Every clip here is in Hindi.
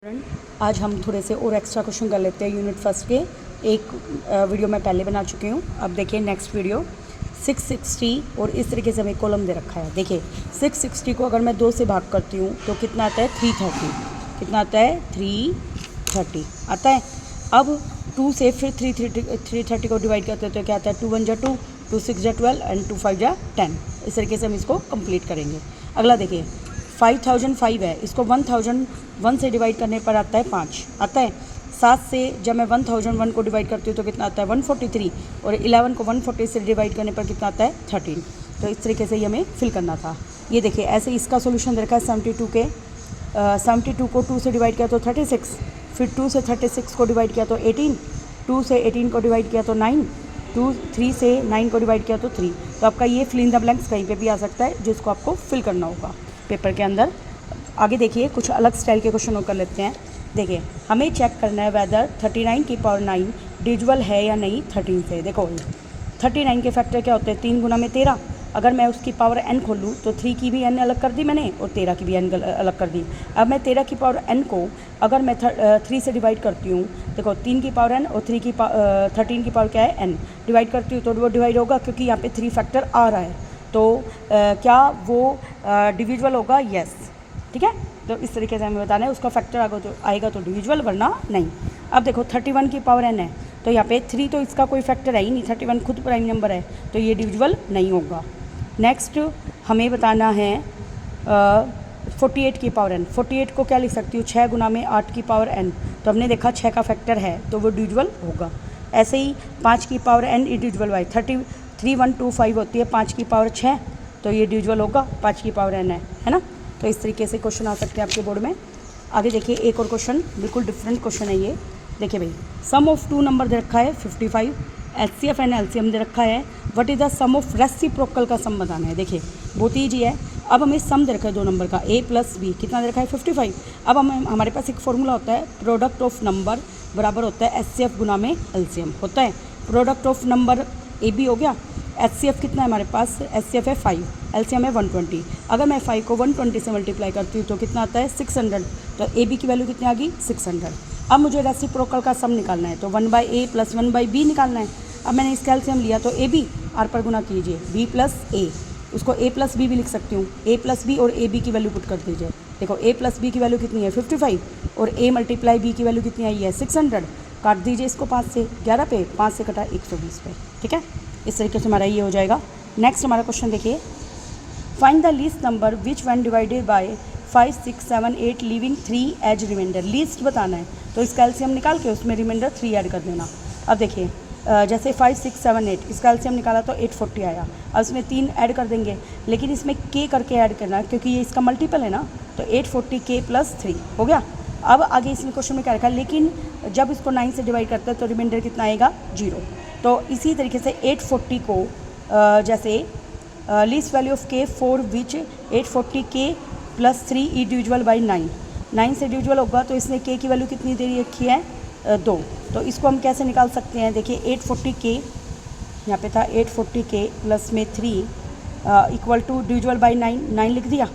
आज हम थोड़े से और एक्स्ट्रा क्वेश्चन कर लेते हैं यूनिट फर्स्ट के। एक वीडियो मैं पहले बना चुकी हूँ। अब देखिए नेक्स्ट वीडियो 660 और इस तरीके से हमें कॉलम दे रखा है। देखिए 660 को अगर मैं 2 से भाग करती हूँ तो कितना आता है 330। कितना आता है 330 आता है। अब 2 से फिर 330 को डिवाइड करते हैं तो क्या आता है 2 1 जा 2, 2 6 जा 12 एंड 2 5 जा 10। इस तरीके से हम इसको कंप्लीट करेंगे। अगला देखिए 5005 है, इसको 1001 से डिवाइड करने पर आता है 5 आता है। 7 से जब मैं 1001 को डिवाइड करती हूँ तो कितना आता है 143 और 11 को 140 से डिवाइड करने पर कितना आता है 13। तो इस तरीके से ये हमें फिल करना था। ये देखिए ऐसे इसका सोल्यूशन दे रखा है 72 के 72 को 2 से डिवाइड किया तो 36, फिर 2 से 36 को डिवाइड किया तो 18, 2 से 18 को डिवाइड किया तो 9, 3 से 9 को डिवाइड किया तो 3। तो आपका ये फिल इन द ब्लैंक्स कहीं पे भी आ सकता है जिसको आपको फिल करना होगा पेपर के अंदर। आगे देखिए कुछ अलग स्टाइल के क्वेश्चन और कर लेते हैं। देखिए हमें चेक करना है वेदर 39 की पावर 9 डिविजिबल है या नहीं 13 से। देखो 39 के फैक्टर क्या होते हैं 3 गुना में 13। अगर मैं उसकी पावर n खोलूँ तो 3 की भी n अलग कर दी मैंने और 13 की भी n अलग कर दी। अब मैं 13 की पावर n को अगर मैं 3 से डिवाइड करती हूँ, देखो 3 की पावर n और 13 की पावर क्या है n, डिवाइड करती हूँ तो वो डिवाइड होगा क्योंकि यहाँ पे 3 फैक्टर आ रहा है। तो क्या वो डिविजिबल होगा? यस। ठीक है, तो इस तरीके से हमें बताना है उसका फैक्टर आएगा तो डिविजिबल वरना नहीं। अब देखो 31 की पावर n है तो यहाँ पे 3 तो इसका कोई फैक्टर है ही नहीं, 31 खुद प्राइम नंबर है तो ये डिविजिबल नहीं होगा। नेक्स्ट हमें बताना है 48 की पावर n। 48 को क्या लिख सकती हूँ 6 गुना में 8 की पावर n, तो हमने देखा 6 का फैक्टर है तो वो डिविजिबल होगा। ऐसे ही 5 की पावर n डिविजिबल बाई 3125 होती है 5 की पावर 6, तो ये डिविजिबल होगा 5 की पावर n है ना। तो इस तरीके से क्वेश्चन आ सकते हैं आपके बोर्ड में। आगे देखिए एक और क्वेश्चन, बिल्कुल डिफरेंट क्वेश्चन है ये। देखिए भाई सम ऑफ 2 नंबर दे रखा है 55, HCF एंड LCM दे रखा है। What is the sum of reciprocal का सम बताना है। देखिए बहुत ईजी है। अब हमें सम दे रखा है 2 नंबर का A प्लस B, कितना दे रखा है 55। अब हमारे पास एक फॉर्मूला होता है प्रोडक्ट ऑफ नंबर बराबर होता है HCF गुना में LCM होता है। प्रोडक्ट ऑफ नंबर AB हो गया, HCF कितना है हमारे पास, HCF है 5, LCM है 120। अगर मैं 5 को 120 से मल्टीप्लाई करती हूँ तो कितना आता है 600, तो AB की वैल्यू कितनी आ गई 600। अब मुझे रेसिप्रोकल का सम निकालना है तो 1/A प्लस 1/B निकालना है। अब मैंने इसका LCM लिया तो AB R पर गुना कीजिए B प्लस A, उसको A प्लस B भी लिख सकती हूँ। A प्लस B और AB की वैल्यू पुट कर दीजिए। देखो A प्लस B की वैल्यू कितनी है 55 और A मल्टीप्लाई B की वैल्यू कितनी आई है 600। काट दीजिए इसको 5 से, 11 पे 5 से कटा 120 पे। ठीक है, इस तरीके से हमारा ये हो जाएगा। नेक्स्ट हमारा क्वेश्चन देखिए, find the least number which when divided by 5 6 7 8 leaving 3 as remainder. Least बताना है तो इसका एलसीएम निकाल के उसमें रिमाइंडर 3 ऐड कर देना। अब देखिए जैसे 5 6 7 8 इसका एलसीएम निकाला तो 840 आया। अब इसमें 3 ऐड कर देंगे, लेकिन इसमें के करके ऐड करना है क्योंकि ये इसका मल्टीपल है ना, तो 840 के प्लस 3 हो गया। अब आगे इसमें क्वेश्चन में क्या रखा है, लेकिन जब इसको 9 से डिवाइड करते हैं तो रिमाइंडर कितना आएगा 0। तो इसी तरीके से 840 को जैसे लीस्ट वैल्यू ऑफ के फॉर विच 840 के प्लस 3 ई डिविजिबल बाई 9 से डिविजिबल होगा तो इसने के की वैल्यू कितनी दे रखी है 2। तो इसको हम कैसे निकाल सकते हैं, देखिए 840 के यहाँ पे था 840 के प्लस में 3 इक्वल टू डिविजिबल बाई 9 लिख दिया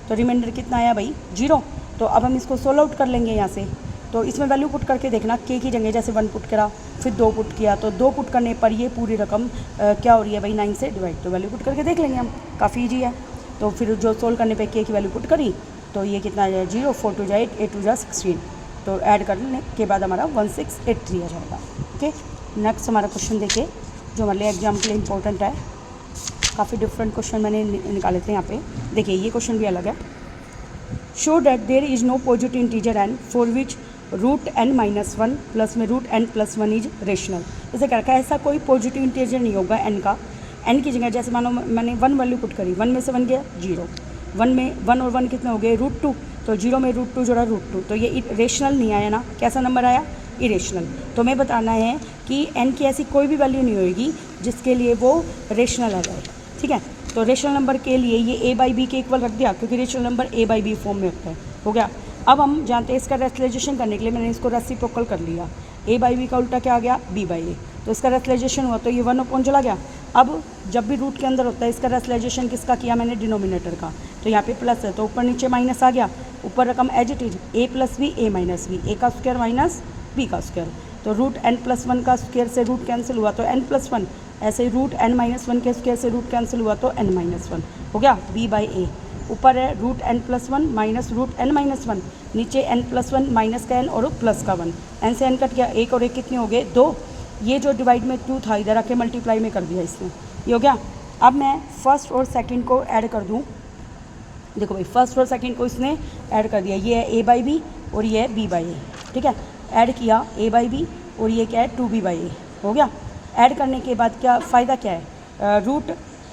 तो रिमाइंडर कितना आया भाई 0। तो अब हम इसको सोल्व आउट कर लेंगे यहाँ से। तो इसमें वैल्यू पुट करके देखना, के की जगह जैसे 1 पुट करा फिर 2 पुट किया तो 2 पुट करने पर ये पूरी रकम क्या हो रही है भाई 9 से डिवाइड। तो वैल्यू पुट करके देख लेंगे हम, काफ़ी ईजी है। तो फिर जो सोल्व करने पे के की वैल्यू पुट करी तो ये कितना आ जाए 0, 4 2 जा 8, 8 2 जा 16। तो ऐड करने के बाद हमारा 1683 आ जाएगा। ओके, नेक्स्ट हमारा क्वेश्चन देखिए जो हमारे लिए एग्जाम के लिए इंपॉर्टेंट है। काफ़ी डिफरेंट क्वेश्चन मैंने निकाले थे यहाँ पे। देखिए ये क्वेश्चन भी अलग है। Show that there is no positive integer n for which root n minus 1 plus में root n plus 1 is rational. इसे क्या रखा है, ऐसा कोई पॉजिटिव इंटीजर नहीं होगा n का। n की जगह जैसे मानो मैंने 1 वैल्यू पुट करी, 1 में से 1 गया 0, 1 में 1 और 1 कितने हो गए √2, तो 0 में √2 जोड़ा √2, तो ये रेशनल नहीं आया ना, कैसा नंबर आया इरेशनल। तो हमें बताना है कि n की ऐसी कोई भी वैल्यू नहीं होगी जिसके लिए वो रेशनल आ जाए। ठीक है, तो रेशनल नंबर के लिए ये a बाई बी के इक्वल रख दिया क्योंकि rational number a by b form में होता है, हो गया। अब हम जानते हैं इसका रेशनलाइजेशन करने के लिए मैंने इसको रेसिप्रोकल कर लिया, a बाई बी का उल्टा क्या आ गया b बाई a, तो इसका रेशनलाइजेशन हुआ तो ये 1 अपॉन चला गया। अब जब भी रूट के अंदर होता है इसका रेशनलाइजेशन किसका किया मैंने, डिनोमिनेटर का। तो यहाँ पे प्लस है तो ऊपर नीचे माइनस आ गया, ऊपर रकम as it is A plus B A minus B, A का स्क्वायर माइनस बी का स्क्वायर। तो रूट एन प्लस वन का स्क्वायर से रूट कैंसिल हुआ तो एन प्लस वन, ऐसे ही रूट एन माइनस वन के स्क्वायर से रूट कैंसिल हुआ तो एन माइनस वन हो गया बी बाई ए। ऊपर है root N plus one minus root N minus one, नीचे एन प्लस वन माइनस का एन और प्लस का वन, एन से एन कट गया, एक और एक कितने हो गए 2। ये जो डिवाइड में 2 था इधर आके मल्टीप्लाई में कर दिया इसने, ये हो गया। अब मैं फर्स्ट और सेकंड को ऐड कर दूँ, देखो भाई फर्स्ट और सेकंड को इसने ऐड कर दिया, ये है ए बाई बी और ये है बी बाई ए, ठीक है। ऐड किया ए बाई बी और ये क्या है 2b बाई ए, हो गया। ऐड करने के बाद क्या फ़ायदा क्या है, रूट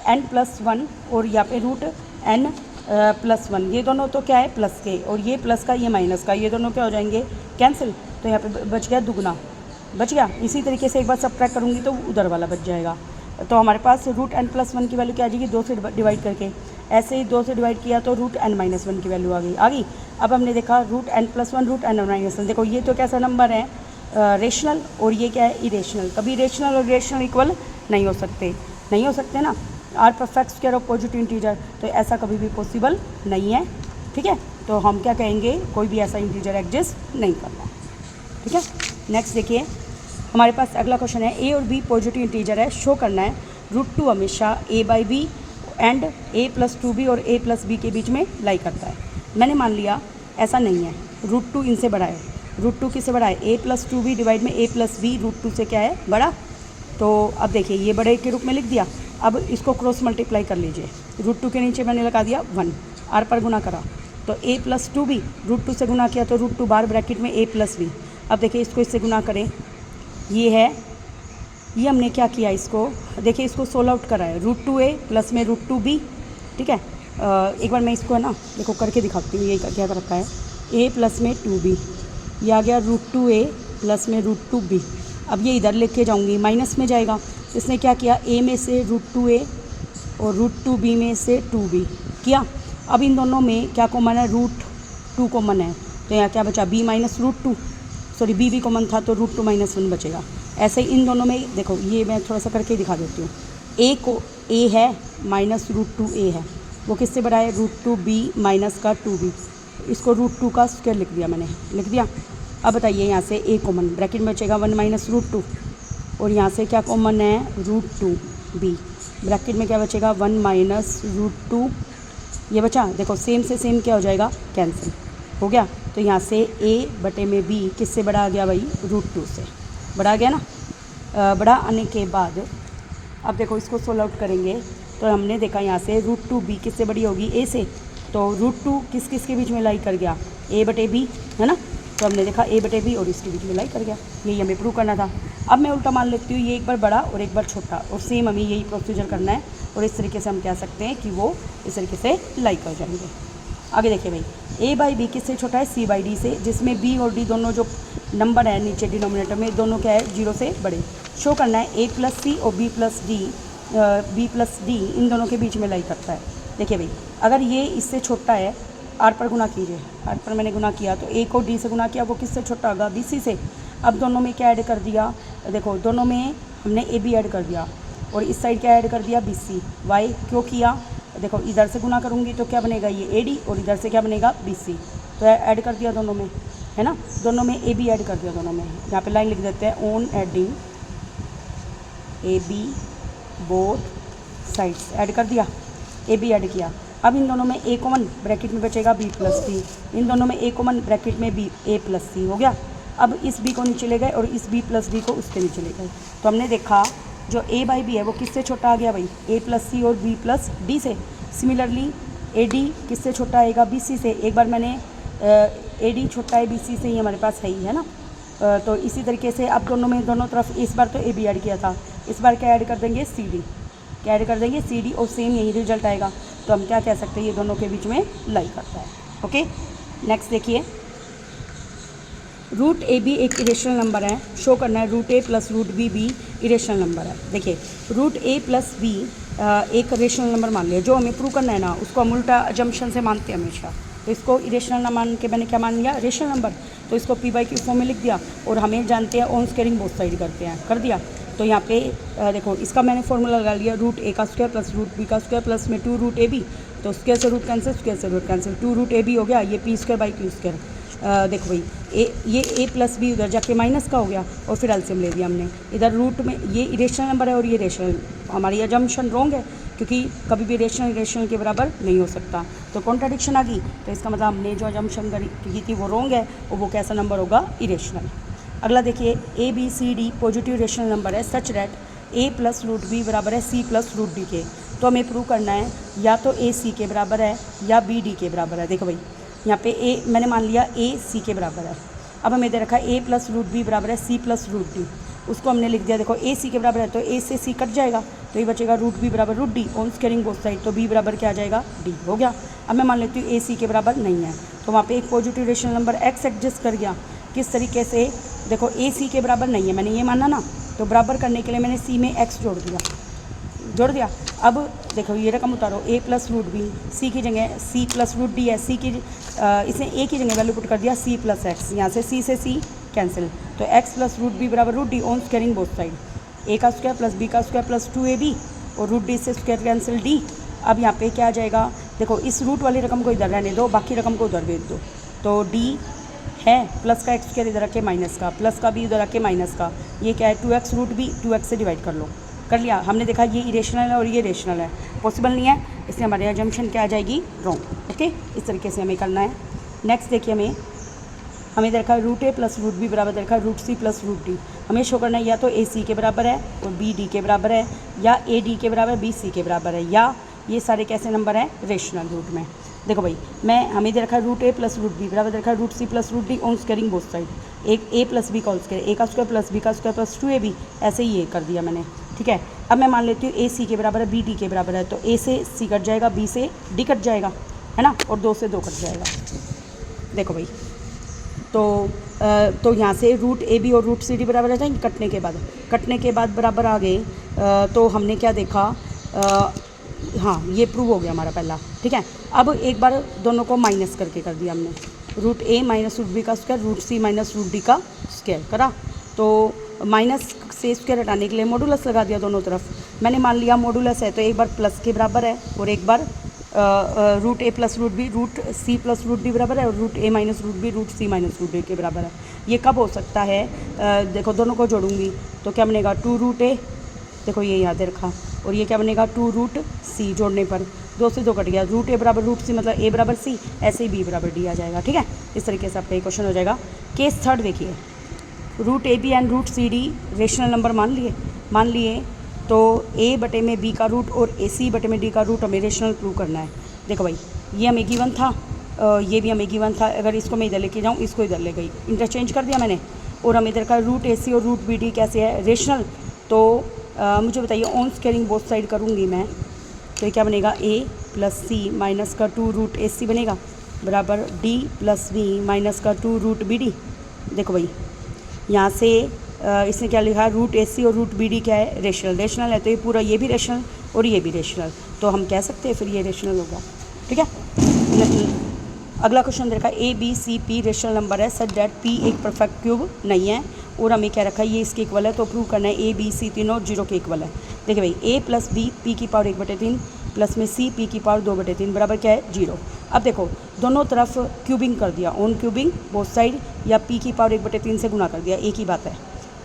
एन प्लस वन और यहाँ पे रूट एन प्लस वन, ये दोनों तो क्या है प्लस के, और ये प्लस का ये माइनस का, ये दोनों क्या हो जाएंगे कैंसिल, तो यहाँ पे बच गया दुगना, बच गया। इसी तरीके से एक बार सबट्रैक्ट करूँगी तो उधर वाला बच जाएगा। तो हमारे पास रूट एन प्लस वन की वैल्यू क्या आ जाएगी 2 से डिवाइड करके, ऐसे ही 2 से डिवाइड किया तो रूट एन माइनस वन की वैल्यू आ गई। अब हमने देखा root N plus one root N minus one, देखो ये तो कैसा नंबर है रेशनल और ये क्या है इरेशनल, कभी रेशनल और इरेशनल इक्वल नहीं हो सकते ना। Are perfect square of positive integer, तो ऐसा कभी भी पॉसिबल नहीं है, ठीक है। तो हम क्या कहेंगे, कोई भी ऐसा इंटीजर एग्जिस्ट नहीं करना, ठीक है। नेक्स्ट देखिए हमारे पास अगला क्वेश्चन है, ए और बी पॉजिटिव इंटीजर है, शो करना है रूट टू हमेशा A by B and A plus 2b और ए प्लस बी के बीच में लाई करता है। मैंने मान लिया ऐसा नहीं है, रूट टू इनसे बड़ा है, रूट टू किससे बड़ा है, ए प्लस 2b डिवाइड में ए प्लस बी रूट टू से क्या है बड़ा। तो अब देखिए ये बड़े के रूप में लिख दिया, अब इसको क्रॉस मल्टीप्लाई कर लीजिए, रूट टू के नीचे मैंने लगा दिया 1, आर पर गुना करा तो ए प्लस 2b, रूट टू से गुना किया तो रूट टू बार ब्रैकेट में ए प्लस बी। अब देखिए इसको इससे गुना करें, ये है, ये हमने क्या किया इसको, देखिए इसको सोल्व आउट करा है, रूट टू ए प्लस में रूट टू बी, ठीक है। एक बार मैं इसको है ना देखो करके दिखाती हूँ, ये क्या कर रखा है, ए प्लस में 2b, ये आ गया रूट टू ए प्लस में रूट टू बी। अब ये इधर लेके जाऊँगी माइनस में जाएगा, इसने क्या किया ए में से रूट टू ए और रूट टू बी में से 2b किया। अब इन दोनों में क्या कॉमन है, रूट टू कॉमन है, तो यहाँ क्या बचा b minus root two, sorry b भी कॉमन था तो रूट टू माइनस वन बचेगा। ऐसे ही इन दोनों में देखो, ये मैं थोड़ा सा करके दिखा देती हूँ, ए को ए है माइनस रूट टू ए है, वो किससे बड़ा है रूट टू बी माइनस का 2b, इसको रूट टू का स्क्वायर लिख दिया मैंने, लिख दिया। अब बताइए यहाँ से ए कॉमन, ब्रैकेट में बचेगा 1 माइनस रूट टू, और यहाँ से क्या कॉमन है रूट टू बी, ब्रैकेट में क्या बचेगा 1 माइनस रूट टू, ये बचा। देखो सेम से सेम क्या हो जाएगा कैंसिल हो गया, तो यहाँ से ए बटे में बी किससे बड़ा आ गया भाई रूट टू से बड़ा आ गया ना। बड़ा आने के बाद अब देखो इसको सोल्व आउट करेंगे तो हमने देखा यहाँ से रूट टू बी किससे बड़ी होगी ए से, तो रूट टू किस किस के बीच में लाई कर गया ए बटे बी, है ना। तो हमने देखा ए बटे बी और इसके बीच में लाई कर गया, यही हमें प्रूव करना था। अब मैं उल्टा मान लेती हूँ, ये एक बार बड़ा और एक बार छोटा, और सेम हमें यही प्रोसीजर करना है, और इस तरीके से हम कह सकते हैं कि वो इस तरीके से लाई कर जाएंगे। आगे देखिए भाई, ए बाई बी किससे छोटा है सी बाई डी से, जिसमें बी और डी दोनों जो नंबर है नीचे डिनोमिनेटर में दोनों क्या है 0 से बड़े। शो करना है ए प्लस सी और बी प्लस डी इन दोनों के बीच में लाई करता है। देखिए भाई अगर ये इससे छोटा है, आर पर गुना कीजिए, आर पर मैंने गुना किया तो ए को डी से गुना किया, वो किससे छोटा होगा बी सी से। अब दोनों में क्या ऐड कर दिया, देखो दोनों में हमने ए बी ऐड कर दिया और इस साइड क्या ऐड कर दिया बी सी। वाई क्यों किया, देखो इधर से गुना करूँगी तो क्या बनेगा ये ए डी और इधर से क्या बनेगा बी सी, तो ऐड कर दिया दोनों में, है ना। दोनों में ए बी ऐड कर दिया दोनों में, यहाँ पे लाइन लिख देते हैं on adding a b both sides, add कर दिया ए बी ऐड किया। अब इन दोनों में ए कॉमन ब्रैकेट में बचेगा बी प्लस सी, इन दोनों में ए कॉमन ब्रैकेट में बी ए प्लस सी हो गया। अब इस बी को नीचे ले गए और इस बी प्लस डी को उसके नीचे ले गए, तो हमने देखा जो ए बाई बी है वो किससे छोटा आ गया भाई ए प्लस सी और बी प्लस डी से। सिमिलरली ए डी किससे छोटा आएगा बी सी से, एक बार मैंने ए डी छोटा है बी सी से ही हमारे पास है ना। तो इसी तरीके से अब दोनों में दोनों तरफ इस बार तो ए बी ऐड किया था, इस बार क्या ऐड कर देंगे सी डी, क्या ऐड कर देंगे सी डी, और सेम यही रिजल्ट आएगा। तो हम क्या कह सकते हैं ये दोनों के बीच में लाई करता है। ओके नेक्स्ट देखिए, रूट ए बी एक इरेशनल नंबर है, शो करना है रूट ए प्लस रूट बी भी इरेशनल नंबर है। देखिए रूट ए प्लस बी एक रेशनल नंबर मान लिया, जो हमें प्रूव करना है ना उसको हम उल्टा अजम्पशन से मानते हैं हमेशा, तो इसको इरेशनल ना मान के मैंने क्या मान लिया रेशनल नंबर, तो इसको पी बाई क्यू फॉर्म में लिख दिया, और हमें जानते हैं ऑन स्केयरिंग बोथ साइड करते हैं, कर दिया। तो यहाँ पे देखो इसका मैंने फॉर्मूला लगा लिया रूट ए का स्क्वायर प्लस रूट बी का स्क्वायर प्लस में 2 रूट ए बी, तो स्क्वायर से रूट कैंसिल, स्क्वायर से root cancel, 2 root a b हो गया, ये p square by q square. देखो भाई ये ए प्लस बी उधर जाके माइनस का हो गया और फिर एलसीएम ले दिया हमने। इधर रूट में ये इरेशनल नंबर है और ये रेशनल, हमारी अजम्पशन रॉन्ग है क्योंकि कभी भी रेशनल इरेशनल के बराबर नहीं हो सकता, तो कॉन्ट्राडिक्शन आ गई। तो इसका मतलब हमने जो अजम्पशन की थी वो रॉन्ग है और वो कैसा नंबर होगा, इरेशनल। अगला देखिए A B C D positive rational number है such that A plus root B बराबर है सी प्लस रूट डी के। तो हमें प्रूव करना है या तो ए सी के बराबर है या बी डी के बराबर है। देखो भाई यहाँ पे ए मैंने मान लिया ए सी के बराबर है। अब हमें दे रखा है ए प्लस रूट बी बराबर है सी प्लस रूट डी, उसको हमने लिख दिया। देखो ए सी के बराबर है तो ए से सी कट जाएगा तो ये बचेगा रूट बी बराबर root D, on squaring both side, तो बी बराबर क्या आ जाएगा, डी हो गया। अब मैं मान लेती हूँ ए सी के बराबर नहीं है तो वहाँ पे एक positive rational number x adjust कर गया। किस तरीके से, देखो ए सी के बराबर नहीं है, मैंने ये माना ना, तो बराबर करने के लिए मैंने सी में एक्स जोड़ दिया। अब देखो ये रकम उतारो, ए प्लस रूट बी, सी की जगह सी प्लस रूट डी है, सी की इसने ए की जगह वैल्यू पुट कर दिया सी प्लस एक्स, यहाँ से सी कैंसिल, तो एक्स प्लस रूट बी बराबर root D, on squaring both side, A का स्क्वायर प्लस बी का स्क्वायर प्लस 2ab और रूट डी से स्क्वायर कैंसिल डी। अब यहाँ पे क्या आ जाएगा, देखो इस रूट वाली रकम को इधर रहने दो, बाकी रकम को उधर भेज दो, तो डी है प्लस का एक्स स्क्वायर इधर रखे माइनस का, प्लस का भी इधर रखे माइनस का, ये क्या है 2x रूट बी, 2x से डिवाइड कर लो, कर लिया। हमने देखा ये इरेशनल है और ये रेशनल है, पॉसिबल नहीं है, इसलिए हमारी अजम्पशन क्या आ जाएगी, रॉन्ग। ओके, इस तरीके से हमें करना है। नेक्स्ट देखिए हमें देखा रूट ए प्लस रूट बी बराबर देखा रूट सी प्लस रूट डी। हमें शो करना है या तो ए सी के बराबर है और बी डी के बराबर है, या ए डी के बराबर बी सी के बराबर है, या ये सारे कैसे नंबर हैं, रेशनल रूट में। देखो भाई हमें दे रखा है रूट ए प्लस रूट बी बराबर देखा root C plus root D, on squaring both side, एक ए प्लस बी का होल स्क्वायर, ए का स्क्वायर प्लस बी का स्क्वायर प्लस 2ab, ऐसे ही ये कर दिया मैंने। ठीक है, अब मैं मान लेती हूँ ए सी के बराबर है बी डी के बराबर है, तो ए से सी कट जाएगा, बी से डी कट जाएगा, है ना, और 2 से 2 कट जाएगा। देखो भाई तो यहाँ से रूट ए बी और रूट सी डी बराबर आ जाएंगे कटने के बाद बराबर आ गए। तो हमने क्या देखा, हाँ ये प्रूव हो गया हमारा पहला। ठीक है, अब एक बार दोनों को माइनस करके कर दिया हमने, root A minus root b का square, root C minus root D का स्क्वायर करा, तो माइनस से स्क्वायर हटाने के लिए मॉडुलस लगा दिया दोनों तरफ। मैंने मान लिया मॉडुलस है तो एक बार प्लस के बराबर है और एक बार रूट ए प्लस रूट बी, रूट सी प्लस रूट डी बराबर है, और root A minus root B root C minus root D के बराबर है। ये कब हो सकता है, देखो दोनों को जोड़ूंगी तो क्या बनेगा 2 रूट ए, देखो ये याद रखा, और ये क्या बनेगा 2 रूट सी, जोड़ने पर 2 से 2 कट गया, रूट ए बराबर रूट सी मतलब ए बराबर सी, ऐसे ही बी बराबर डी आ जाएगा। ठीक है, इस तरीके से आपका ये क्वेश्चन हो जाएगा। केस थर्ड देखिए, root a b and root c d rational number मान लिए तो ए बटे में बी का रूट और ए सी बटे में डी का रूट हमें रेशनल प्रूव करना है। देखो भाई ये हमें गिवन था, ये भी हमें गिवन था, अगर इसको मैं इधर लेके जाऊँ, इसको इधर ले गई, इंटरचेंज कर दिया मैंने, और हमें इधर का रूट ए सी और रूट बी डी कैसे है, रेशनल। तो मुझे बताइए, ऑन स्क्वायरिंग बोथ साइड करूँगी मैं, तो ये क्या बनेगा, ए प्लस सी माइनस का 2 रूट ए सी बनेगा बराबर डी प्लस बी माइनस का 2 रूट बी डी। देखो भाई यहाँ से इसने क्या लिखा, रूट ए सी और रूट बी डी क्या है, रेशनल है, तो ये पूरा ये भी रेशनल और ये भी रेशनल, तो हम कह सकते हैं फिर ये रेशनल होगा। ठीक है, अगला क्वेश्चन देखा, a B c p rational number है सच दैट पी एक परफेक्ट क्यूब नहीं है, और हमें क्या रखा है, ये इसके इक्वल है, तो प्रूव करना है ए बी सी तीनों 0 के इक्वल है। देखिए भाई ए प्लस बी पी की पावर 1/3 प्लस में सी पी की पावर 2/3 बराबर क्या है, 0। अब देखो दोनों तरफ क्यूबिंग कर दिया, ऑन क्यूबिंग बोथ साइड, या पी की पावर 1/3 से गुना कर दिया, एक ही बात है।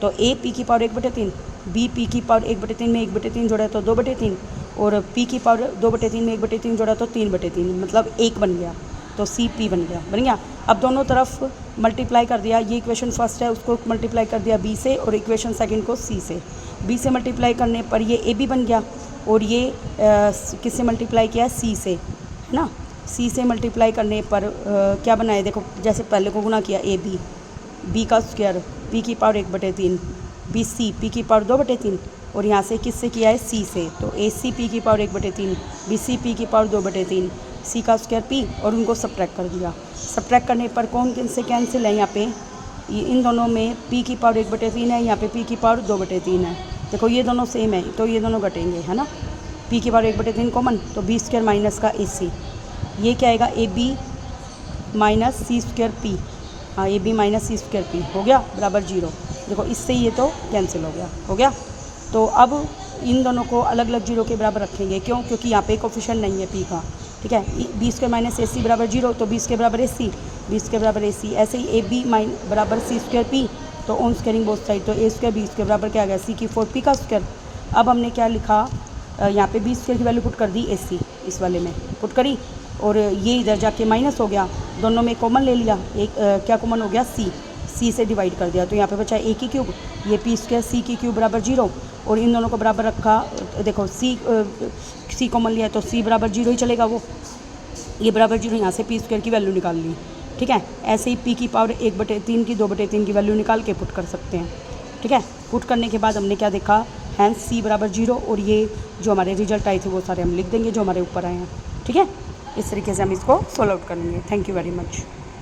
तो ए पी की पावर 1/3, बी पी की पावर 1/3 में 1/3 जोड़ा तो 2/3, और पी की पावर 2/3 में 1/3 जोड़ा तो 3/3, मतलब 1 बन गया, तो सी पी बन गया। अब दोनों तरफ मल्टीप्लाई कर दिया, ये इक्वेशन फर्स्ट है उसको मल्टीप्लाई कर दिया बी से, और इक्वेशन सेकंड को सी से। बी से मल्टीप्लाई करने पर ये ए बी बन गया, और ये किससे मल्टीप्लाई किया, सी से, है ना, सी से मल्टीप्लाई करने पर क्या बनाए, देखो जैसे पहले को गुना किया, ए बी, बी का स्क्वायर पी की पावर 1/3, बी सी पी की पावर 2/3, और यहाँ से किससे किया है, सी से, तो ए सी पी की पावर 1/3, बी सी पी की पावर 2/3, सी का स्क्वायर पी, और उनको सब्ट्रैक्ट कर दिया। सब्ट्रैक्ट करने पर कौन किन से कैंसिल है, यहाँ पे इन दोनों में पी की पावर 1/3 है, यहाँ पे पी की पावर 2/3 है। देखो ये दोनों सेम है तो ये दोनों घटेंगे, है ना, पी की पावर 1/3 कॉमन, तो बी स्क्वायर माइनस का ए सी, ये क्या आएगा, A B minus C square P, हाँ A B minus C square P हो गया बराबर 0। देखो इससे ये तो कैंसिल हो गया। तो अब इन दोनों को अलग अलग 0 के बराबर रखेंगे, क्यों, क्योंकि यहाँ पे कोफिशिएंट नहीं है पी का, ठीक है। बी स्क्वायर माइनस ए सी बराबर 0, तो बी स्क्वायर बराबर ए सी, बी स्क्वायर बराबर ए सी। ऐसे ही ए बी बराबर सी स्क्वायर पी, तो ऑन स्क्वायरिंग बोथ साइड, तो ए स्क्वायर बी स्क्वायर बराबर क्या आ गया सी की 4 पी का स्क्वायर। अब हमने क्या लिखा, यहाँ पे बी स्क्वायर की वैल्यू पुट कर दी ए सी, इस वाले में पुट करी, और ये इधर जाके माइनस हो गया, दोनों में कॉमन ले लिया, एक क्या कॉमन हो गया सी से डिवाइड कर दिया, तो यहाँ पे बचा ए की क्यूब, ये पी स्क्वायर सी की क्यूब बराबर 0, और इन दोनों को बराबर रखा, देखो सी कॉमन लिया तो सी बराबर 0 ही चलेगा, वो ये बराबर 0, यहाँ से पी स्क्वायर की वैल्यू निकाल ली, ठीक है। ऐसे ही पी की पावर 1/3 की 2/3 की वैल्यू निकाल के पुट कर सकते हैं, ठीक है। पुट करने के बाद हमने क्या देखा, हैंस सी बराबर 0, और ये जो हमारे रिजल्ट आए थे वो सारे हम लिख देंगे जो हमारे ऊपर आए हैं, ठीक है। इस तरीके से हम इसको सॉल्व आउट करेंगे। Thank you very much.